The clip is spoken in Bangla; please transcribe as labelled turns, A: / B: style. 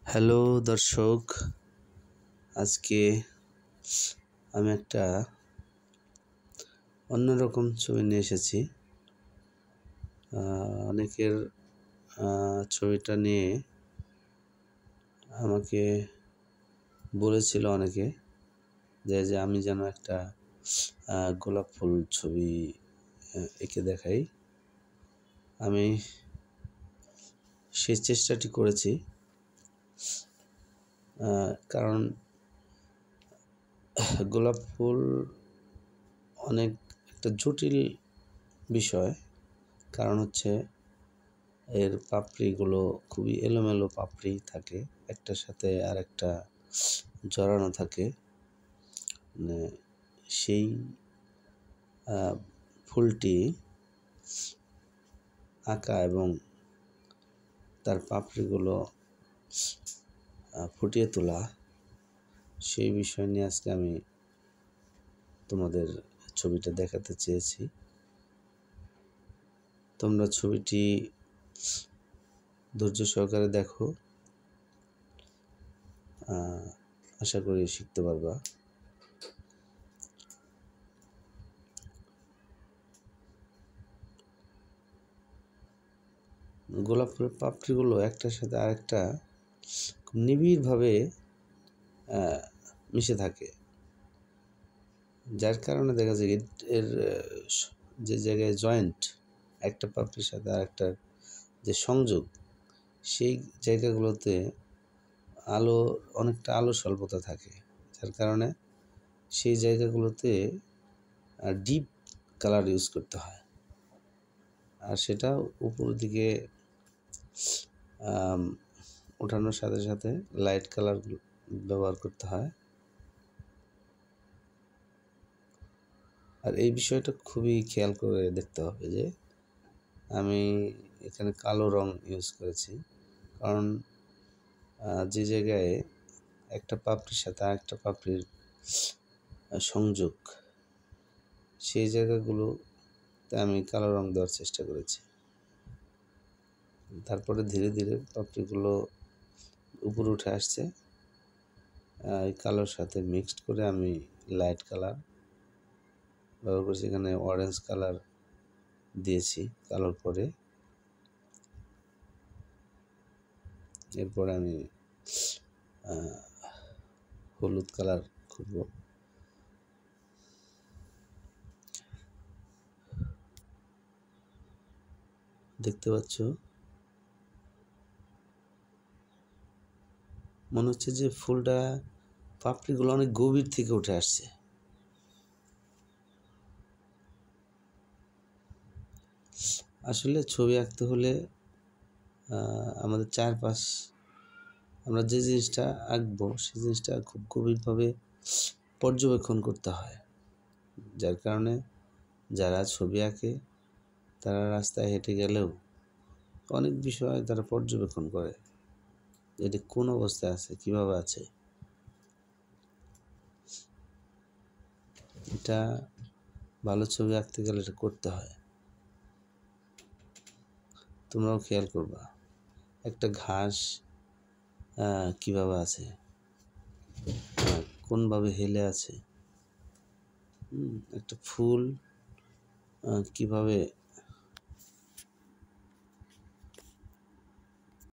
A: হ্যালো দর্শক, আজকে আমি একটা অন্যরকম ছবি নিয়ে এসেছি। অনেকের ছবিটা নিয়ে আমাকে বলেছিল অনেকে যে আমি যেন একটা গোলাপ ফুল ছবি এঁকে দেখাই। আমি সেই চেষ্টাটি করেছি, কারণ গোলাপ ফুল অনেক একটা জটিল বিষয়। কারণ হচ্ছে এর পাপড়িগুলো খুবই এলোমেলো পাপড়ি থাকে, একটার সাথে আর একটা জড়ানো থাকে। মানে সেই ফুলটি আঁকা এবং তার পাপড়িগুলো ফুটিয়ে তোলা, সেই বিষয় নিয়ে আজকে আমি তোমাদের ছবিটা দেখাতে চেয়েছি। তোমরা ছবিটি ধৈর্য সহকারে দেখো, আশা করি শিখতে পারবা। গোলাপ ফুলের পাপড়িগুলো একটার সাথে আরেকটা খুব নিবিড়ভাবে মিশে থাকে, যার কারণে দেখা যায় এর যে জায়গায় জয়েন্ট, একটা পাপড়ির সাথে আরেকটার যে সংযোগ, সেই জায়গাগুলোতে অনেকটা আলো স্বল্পতা থাকে, যার কারণে সেই জায়গাগুলোতে ডিপ কালার ইউজ করতে হয়। আর সেটা উপর দিকে ওঠানোর সাথে সাথে লাইট কালার ব্যবহার করতে হয়। আর এই বিষয়টা খুবই খেয়াল করে দেখতে হবে যে আমি এখানে কালো রং ইউজ করেছি, কারণ যে জায়গায় একটা পাপড়ির সাথে আরেকটা পাপড়ির সংযোগ, সেই জায়গাগুলোতে আমি কালো রং দেওয়ার চেষ্টা করেছি। তারপরে ধীরে ধীরে পাপড়িগুলো উপরে উঠে আসছে, এই কালোর সাথে মিক্সড করে আমি লাইট কালার ব্যবহার করেছি। এখানে অরেঞ্জ কালার দিয়েছি কালোর পরে। এরপরে আমি হলুদ কালার করব। দেখতে পাচ্ছ, মনে হচ্ছে যে ফুলটা পাপড়িগুলো অনেক গভীর থেকে উঠে আসছে। আসলে ছবি আঁকতে হলে আমাদের চারপাশ, আমরা যে জিনিসটা আঁকবো সেই জিনিসটা খুব গভীরভাবে পর্যবেক্ষণ করতে হয়। যার কারণে যারা ছবি আঁকে তারা রাস্তায় হেঁটে গেলেও অনেক বিষয় তারা পর্যবেক্ষণ করে, এটি কোন অবস্থায় আছে, কিভাবে আছে। এটা ভালো ছবি আঁকতে গেলে এটা করতে হয়। তোমরাও খেয়াল করবা একটা ঘাস কিভাবে আছে, কোনভাবে হেলে আছে, একটা ফুল কিভাবে